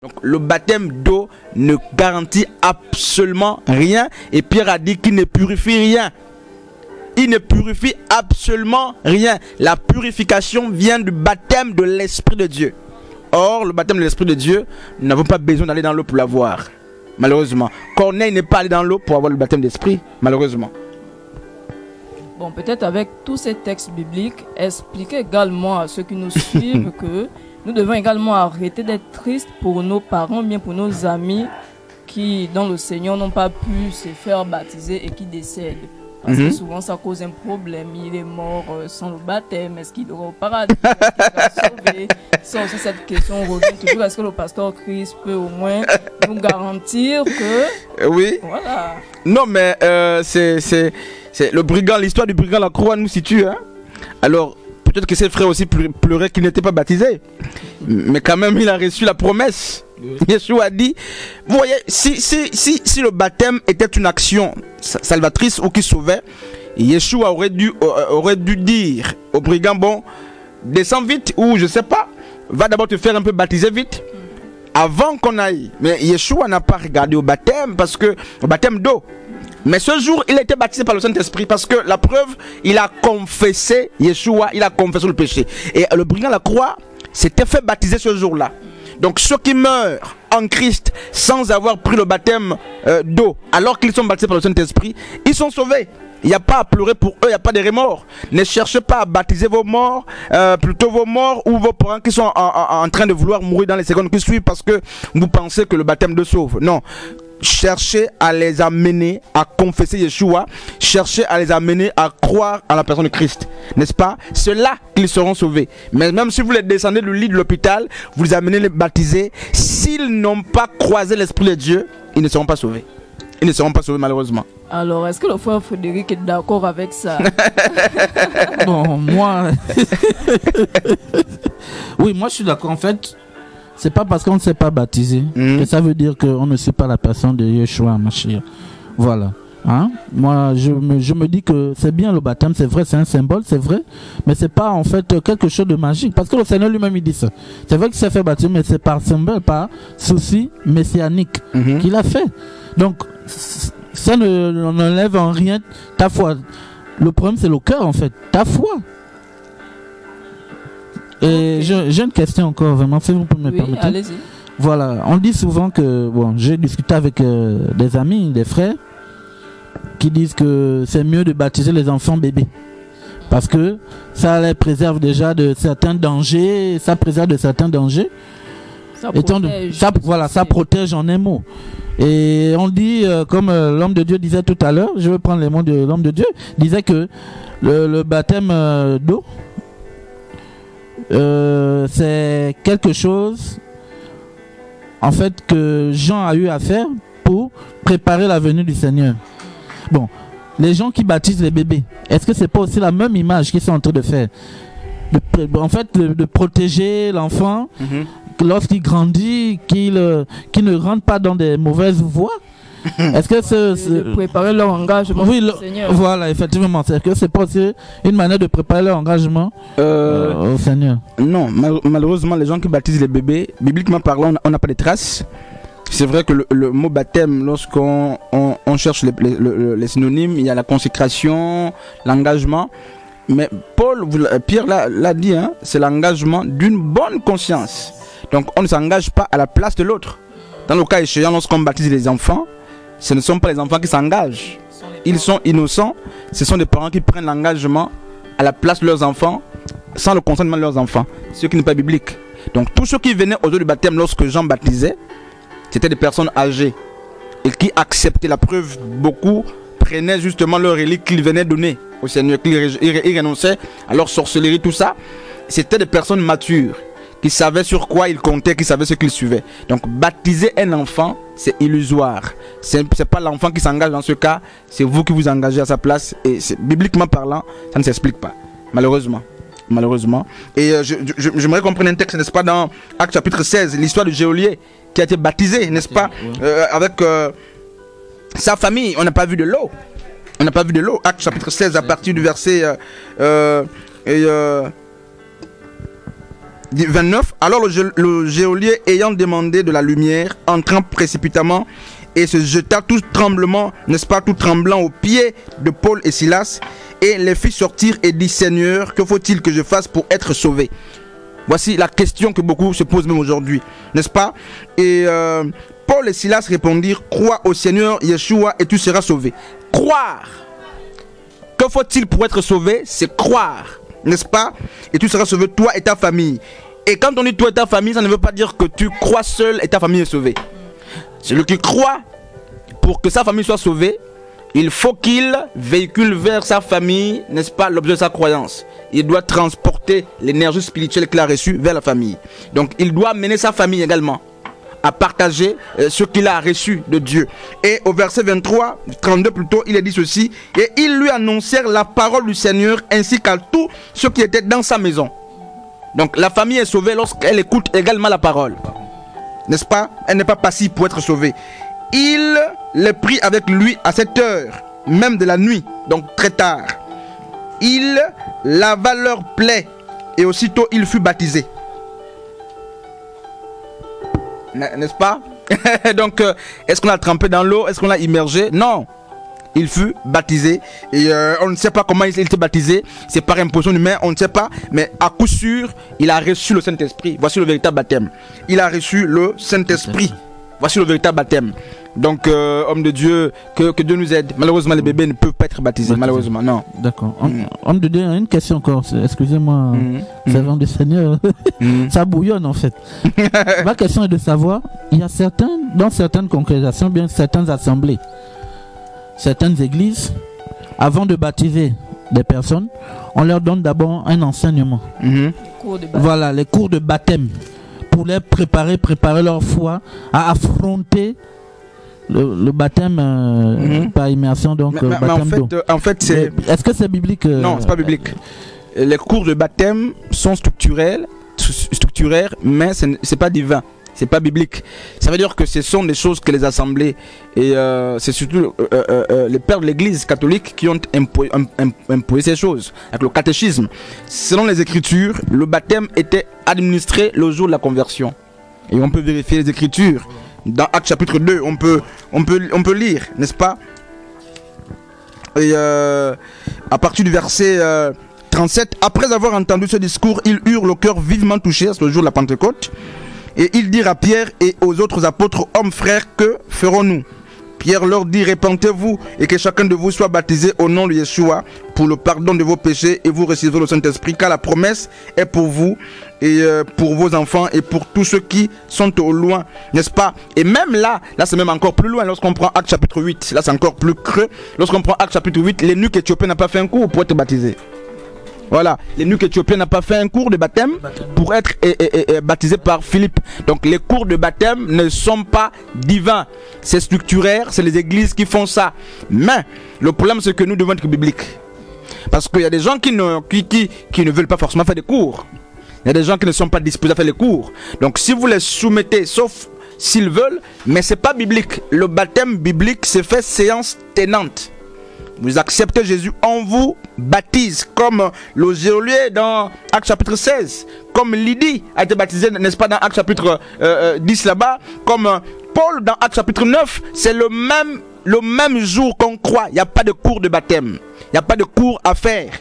Donc le baptême d'eau ne garantit absolument rien. Et Pierre a dit qu'il ne purifie rien. Il ne purifie absolument rien. La purification vient du baptême de l'Esprit de Dieu. Or, le baptême de l'Esprit de Dieu, nous n'avons pas besoin d'aller dans l'eau pour l'avoir. Malheureusement. Corneille n'est pas allé dans l'eau pour avoir le baptême d'Esprit. Malheureusement. Bon, peut-être avec tous ces textes bibliques, expliquer également à ceux qui nous suivent que nous devons également arrêter d'être tristes pour nos parents, bien pour nos amis qui, dans le Seigneur, n'ont pas pu se faire baptiser et qui décèdent. Parce que souvent, ça cause un problème. Il est mort sans le baptême. Est-ce qu'il ira au paradis? Est-ce qu'il va sauver? Ça aussi, cette question revient toujours. Est-ce que le pasteur Chris peut au moins nous garantir que... Oui. Voilà. Non, mais c'est le brigand, l'histoire du brigand, la croix nous situe. Hein? Alors, peut-être que ses frères aussi pleuraient qu'il n'était pas baptisé. Mais quand même, il a reçu la promesse. Yeshua a dit, vous voyez, si le baptême était une action salvatrice ou qui sauvait, Yeshua aurait dû dire au brigand, bon, descends vite, ou je sais pas, va d'abord te faire un peu baptiser vite, avant qu'on aille. Mais Yeshua n'a pas regardé au baptême, parce que, au baptême d'eau. Mais ce jour, il a été baptisé par le Saint-Esprit, parce que la preuve, il a confessé, Yeshua, il a confessé le péché. Et le brigand à la croix s'était fait baptiser ce jour-là. Donc ceux qui meurent en Christ sans avoir pris le baptême d'eau, alors qu'ils sont baptisés par le Saint-Esprit, ils sont sauvés. Il n'y a pas à pleurer pour eux, il n'y a pas de remords. Ne cherchez pas à baptiser vos morts, plutôt vos morts ou vos parents qui sont en train de vouloir mourir dans les secondes qui suivent parce que vous pensez que le baptême de sauve. Non. Cherchez à les amener à confesser Yeshua, cherchez à les amener à croire en la personne de Christ, n'est-ce pas? C'est là qu'ils seront sauvés. Mais même si vous les descendez du lit de l'hôpital, vous les amenez les baptiser, s'ils n'ont pas croisé l'Esprit de Dieu, ils ne seront pas sauvés. Ils ne seront pas sauvés malheureusement. Alors, est-ce que le frère Frédéric est d'accord avec ça? Bon, moi... oui, moi je suis d'accord. En fait, c'est pas parce qu'on ne s'est pas baptisé que ça veut dire qu'on ne suit pas la personne de Yeshua Mashiach. Voilà. Hein? Moi, je me dis que c'est bien le baptême, c'est vrai, c'est un symbole, c'est vrai, mais c'est pas en fait quelque chose de magique. Parce que le Seigneur lui-même il dit ça. C'est vrai qu'il s'est fait baptiser, mais c'est par symbole, par souci messianique qu'il a fait. Donc, ça n'enlève en rien ta foi. Le problème, c'est le cœur en fait, ta foi. Et j'ai une question encore, vraiment, si vous me permettez. Allez-y. Voilà, on dit souvent que, bon, j'ai discuté avec des amis, des frères, qui disent que c'est mieux de baptiser les enfants bébés. Parce que ça les préserve déjà de certains dangers, ça préserve de certains dangers. Ça protège. Ça protège en un mot. Et on dit, comme l'homme de Dieu disait tout à l'heure, je vais prendre les mots de l'homme de Dieu, disait que le baptême d'eau, c'est quelque chose en fait que Jean a eu à faire pour préparer la venue du Seigneur. Bon, les gens qui baptisent les bébés, est-ce que c'est pas aussi la même image qu'ils sont en train de faire, de protéger l'enfant lorsqu'il grandit, qu'il ne rentre pas dans des mauvaises voies? Est-ce que de préparer leur engagement au Seigneur. Voilà, effectivement. Est-ce que c'est pas aussi une manière de préparer leur engagement au Seigneur? Non, malheureusement, les gens qui baptisent les bébés, bibliquement parlant, on n'a pas de traces. C'est vrai que le mot baptême, lorsqu'on cherche les synonymes, il y a la consécration, l'engagement. Mais Pierre l'a dit, hein, c'est l'engagement d'une bonne conscience. Donc on ne s'engage pas à la place de l'autre. Dans le cas échéant, lorsqu'on baptise les enfants, ce ne sont pas les enfants qui s'engagent. Ils sont innocents. Ce sont des parents qui prennent l'engagement à la place de leurs enfants, sans le consentement de leurs enfants. Ce qui n'est pas biblique. Donc tous ceux qui venaient au jour du baptême lorsque Jean baptisait, c'était des personnes âgées. Et qui acceptaient la preuve. Beaucoup prenaient justement leur relique qu'ils venaient donner au Seigneur. Ils renonçaient à leur sorcellerie, tout ça. C'était des personnes matures, qui savaient sur quoi ils comptaient, qui savaient ce qu'ils suivaient. Donc baptiser un enfant, c'est illusoire. C'est pas l'enfant qui s'engage dans ce cas, c'est vous qui vous engagez à sa place. Et bibliquement parlant, ça ne s'explique pas, malheureusement. Et j'aimerais qu'on prenne un texte, n'est-ce pas, dans Actes chapitre 16, l'histoire du geôlier qui a été baptisé, n'est-ce pas, avec sa famille. On n'a pas vu de l'eau. Actes chapitre 16 à partir du verset 29. Alors le geôlier ayant demandé de la lumière, entrant précipitamment et se jeta tout tremblement, n'est-ce pas, tout tremblant aux pieds de Paul et Silas, et les fit sortir et dit: Seigneur, que faut-il que je fasse pour être sauvé? Voici la question que beaucoup se posent même aujourd'hui, n'est-ce pas? Et Paul et Silas répondirent: Crois au Seigneur Yeshua et tu seras sauvé. Croire. Que faut-il pour être sauvé? C'est croire, n'est-ce pas? Et tu seras sauvé, toi et ta famille. Et quand on dit toi et ta famille, ça ne veut pas dire que tu crois seul et ta famille est sauvée. Celui qui croit, pour que sa famille soit sauvée, il faut qu'il véhicule vers sa famille, n'est-ce pas, l'objet de sa croyance. Il doit transporter l'énergie spirituelle qu'il a reçue vers la famille. Donc il doit mener sa famille également à partager ce qu'il a reçu de Dieu. Et au verset 32 plutôt, il est dit ceci: et ils lui annoncèrent la parole du Seigneur ainsi qu'à tous ceux qui étaient dans sa maison. Donc la famille est sauvée lorsqu'elle écoute également la parole, n'est-ce pas? Elle n'est pas passive pour être sauvée. Il les prit avec lui à cette heure même de la nuit, donc très tard. Il lava leurs plaies et aussitôt il fut baptisé. N'est-ce pas? Donc, est-ce qu'on a trempé dans l'eau? Est-ce qu'on l'a immergé? Non. Il fut baptisé. Et on ne sait pas comment il était baptisé. C'est par imposition humaine, on ne sait pas. Mais à coup sûr, il a reçu le Saint-Esprit. Voici le véritable baptême. Il a reçu le Saint-Esprit. Voici le véritable baptême. Donc, homme de Dieu, que Dieu nous aide. Malheureusement, les bébés ne peuvent pas être baptisés. Malheureusement, non. D'accord. Homme de Dieu, une question encore. Excusez-moi, servant du Seigneur. Ça bouillonne en fait. Ma question est de savoir, il y a dans certaines congrégations, bien certaines assemblées, certaines églises, avant de baptiser des personnes, on leur donne d'abord un enseignement. Voilà, les cours de baptême. Pour les préparer leur foi à affronter le baptême par immersion, donc baptême d'eau. En fait, c'est... Est-ce que c'est biblique? Non, c'est pas biblique. Les cours de baptême sont structurels, mais c'est pas divin. C'est pas biblique. Ça veut dire que ce sont des choses que les assemblées et c'est surtout les pères de l'église catholique qui ont imposé ces choses avec le catéchisme. Selon les Écritures, le baptême était administré le jour de la conversion. Et on peut vérifier les Écritures. Dans Actes chapitre 2, on peut lire, n'est-ce pas? Et à partir du verset 37, après avoir entendu ce discours, ils eurent le cœur vivement touché, c'est le jour de la Pentecôte. Et ils dirent à Pierre et aux autres apôtres: hommes frères, que ferons-nous? Pierre leur dit: répentez-vous et que chacun de vous soit baptisé au nom de Yeshua pour le pardon de vos péchés et vous recevrez le Saint-Esprit, car la promesse est pour vous et pour vos enfants et pour tous ceux qui sont au loin, n'est-ce pas? Et même là c'est même encore plus loin. Lorsqu'on prend Actes chapitre 8, là c'est encore plus creux. Lorsqu'on prend Actes chapitre 8, l'énuque éthiopien n'a pas fait un cours pour être baptisé. Voilà, l'énuque éthiopien n'a pas fait un cours de baptême pour être baptisé par Philippe. Donc les cours de baptême ne sont pas divins. C'est structuraire, c'est les églises qui font ça. Mais le problème, c'est que nous devons être bibliques. Parce qu'il y a des gens qui ne veulent pas forcément faire des cours. Il y a des gens qui ne sont pas disposés à faire les cours. Donc si vous les soumettez, sauf s'ils veulent, mais c'est pas biblique. Le baptême biblique, c'est fait séance tenante. Vous acceptez Jésus, on vous baptise, comme le geôlier dans Actes chapitre 16, comme Lydie a été baptisée, n'est-ce pas, dans Actes chapitre 10 là-bas, comme Paul dans Actes chapitre 9, c'est le même jour qu'on croit. Il n'y a pas de cours de baptême, il n'y a pas de cours à faire.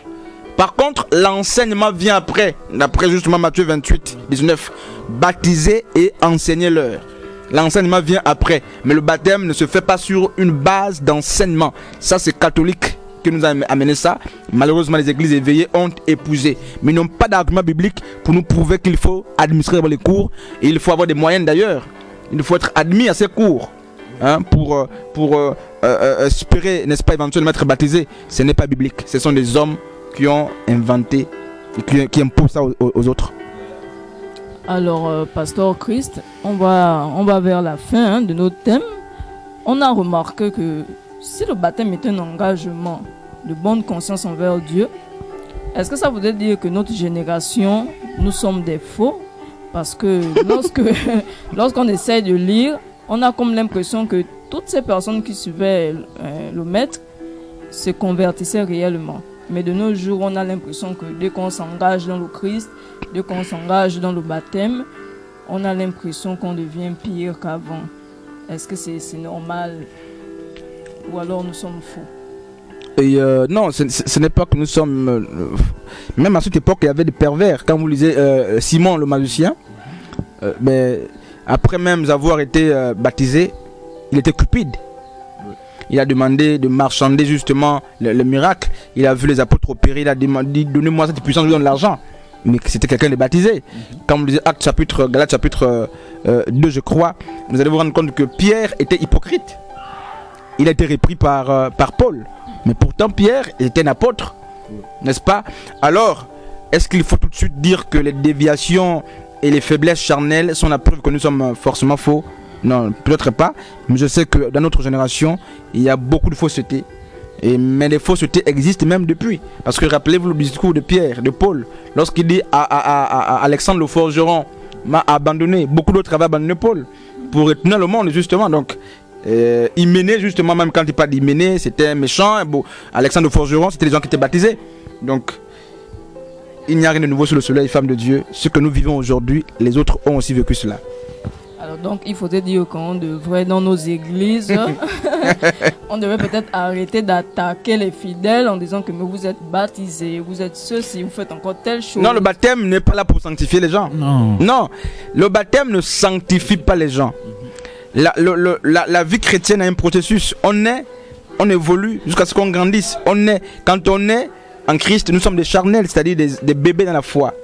Par contre, l'enseignement vient après, d'après justement Matthieu 28, 19, baptiser et enseigner-leur. L'enseignement vient après, mais le baptême ne se fait pas sur une base d'enseignement. Ça, c'est catholique qui nous a amené ça. Malheureusement, les églises éveillées ont épousé, mais ils n'ont pas d'argument biblique pour nous prouver qu'il faut administrer les cours. Et il faut avoir des moyens d'ailleurs. Il faut être admis à ces cours pour espérer, n'est-ce pas, éventuellement être baptisé. Ce n'est pas biblique. Ce sont des hommes qui ont inventé et qui imposent ça aux autres. Alors, Pasteur Christ, on va vers la fin de notre thème. On a remarqué que si le baptême est un engagement de bonne conscience envers Dieu, est-ce que ça voudrait dire que notre génération, nous sommes des faux? Parce que lorsqu'on essaie de lire, on a comme l'impression que toutes ces personnes qui suivaient le maître se convertissaient réellement. Mais de nos jours, on a l'impression que dès qu'on s'engage dans le Christ, dès qu'on s'engage dans le baptême, on a l'impression qu'on devient pire qu'avant. Est-ce que c'est normal ou alors nous sommes fous? Et non, ce n'est pas que nous sommes... même à cette époque, il y avait des pervers. Quand vous lisez Simon le magicien, mais après même avoir été baptisé, il était cupide. Il a demandé de marchander justement le miracle. Il a vu les apôtres opérer, il a demandé, donnez-moi cette puissance, je vous donne l'argent. Mais c'était quelqu'un de baptisé. Quand vous lisez Galates chapitre 2, je crois, vous allez vous rendre compte que Pierre était hypocrite. Il a été repris par Paul. Mais pourtant Pierre était un apôtre, n'est-ce pas? Alors, est-ce qu'il faut tout de suite dire que les déviations et les faiblesses charnelles sont la preuve que nous sommes forcément faux? Non, peut-être pas. Mais je sais que dans notre génération, il y a beaucoup de fausseté. Mais les faussetés existent même depuis. Parce que rappelez-vous le discours de Pierre, de Paul, lorsqu'il dit à Alexandre le forgeron m'a abandonné. Beaucoup d'autres avaient abandonné Paul pour retourner le monde, justement. Donc, Hyménée, justement, même quand il parle d'Hyménée, c'était un méchant. Bon, Alexandre le forgeron, c'était les gens qui étaient baptisés. Donc, il n'y a rien de nouveau sous le soleil, femme de Dieu. Ce que nous vivons aujourd'hui, les autres ont aussi vécu cela. Alors donc, il faudrait dire qu'on devrait, dans nos églises, on devrait peut-être arrêter d'attaquer les fidèles en disant que mais vous êtes baptisés, vous êtes ceci, vous faites encore telle chose. Non, le baptême n'est pas là pour sanctifier les gens. Non. Non, le baptême ne sanctifie pas les gens. La vie chrétienne a un processus. On évolue jusqu'à ce qu'on grandisse. Quand on est en Christ, nous sommes des charnels, c'est-à-dire des bébés dans la foi.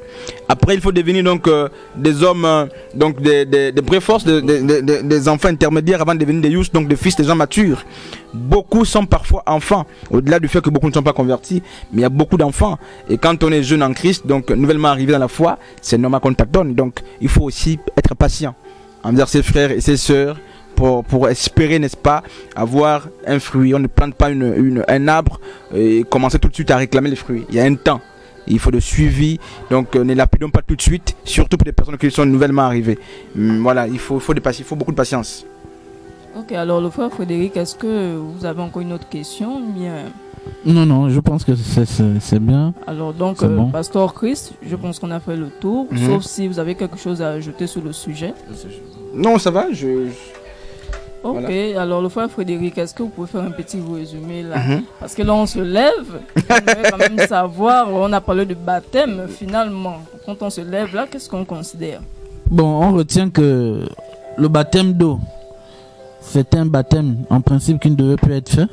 Après, il faut devenir donc des hommes, donc des vraies forces, des enfants intermédiaires avant de devenir des youths, donc des fils, des gens matures. Beaucoup sont parfois enfants, au-delà du fait que beaucoup ne sont pas convertis, mais il y a beaucoup d'enfants. Et quand on est jeune en Christ, donc nouvellement arrivé dans la foi, c'est normal qu'on tâtonne. Donc, il faut aussi être patient envers ses frères et ses sœurs pour espérer, n'est-ce pas, avoir un fruit. On ne plante pas un arbre et commencer tout de suite à réclamer les fruits. Il y a un temps. Il faut de suivi, donc ne lapidons pas tout de suite, surtout pour les personnes qui sont nouvellement arrivées. Voilà, il faut beaucoup de patience. Ok, alors le frère Frédéric, est-ce que vous avez encore une autre question? Bien. Non, je pense que c'est bien. Alors donc, bon. Pasteur Christ, je pense qu'on a fait le tour, sauf si vous avez quelque chose à ajouter sur le sujet. Non, ça va, Ok, voilà. Alors le frère Frédéric, est-ce que vous pouvez faire un petit résumé là? Parce que là on se lève, on devrait quand même savoir, on a parlé de baptême finalement. Quand on se lève là, qu'est-ce qu'on considère? Bon, on retient que le baptême d'eau, c'est un baptême en principe qui ne devait plus être fait,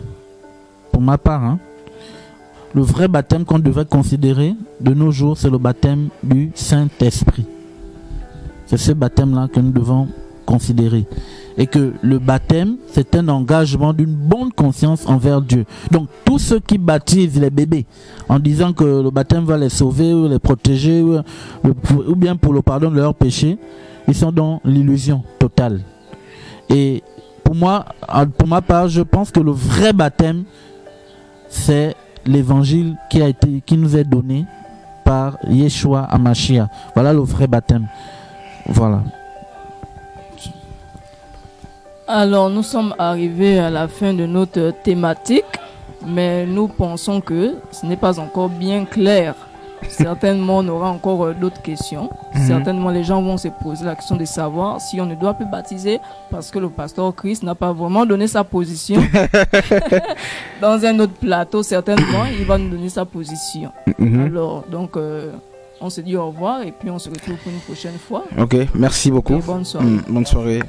pour ma part. Hein. Le vrai baptême qu'on devrait considérer de nos jours, c'est le baptême du Saint-Esprit. C'est ce baptême-là que nous devons considérer. Et que le baptême, c'est un engagement d'une bonne conscience envers Dieu. Donc, tous ceux qui baptisent les bébés en disant que le baptême va les sauver ou les protéger ou bien pour le pardon de leurs péchés, ils sont dans l'illusion totale. Et pour moi, pour ma part, je pense que le vrai baptême, c'est l'évangile qui nous est donné par Yeshua Hamashiach. Voilà le vrai baptême. Voilà. Alors nous sommes arrivés à la fin de notre thématique, mais nous pensons que ce n'est pas encore bien clair. Certainement on aura encore d'autres questions. Certainement les gens vont se poser la question de savoir si on ne doit plus baptiser parce que le pasteur Christ n'a pas vraiment donné sa position. Dans un autre plateau, certainement il va nous donner sa position. Alors donc on se dit au revoir et puis on se retrouve pour une prochaine fois. Ok, merci beaucoup. Et bonne soirée. Bonne soirée.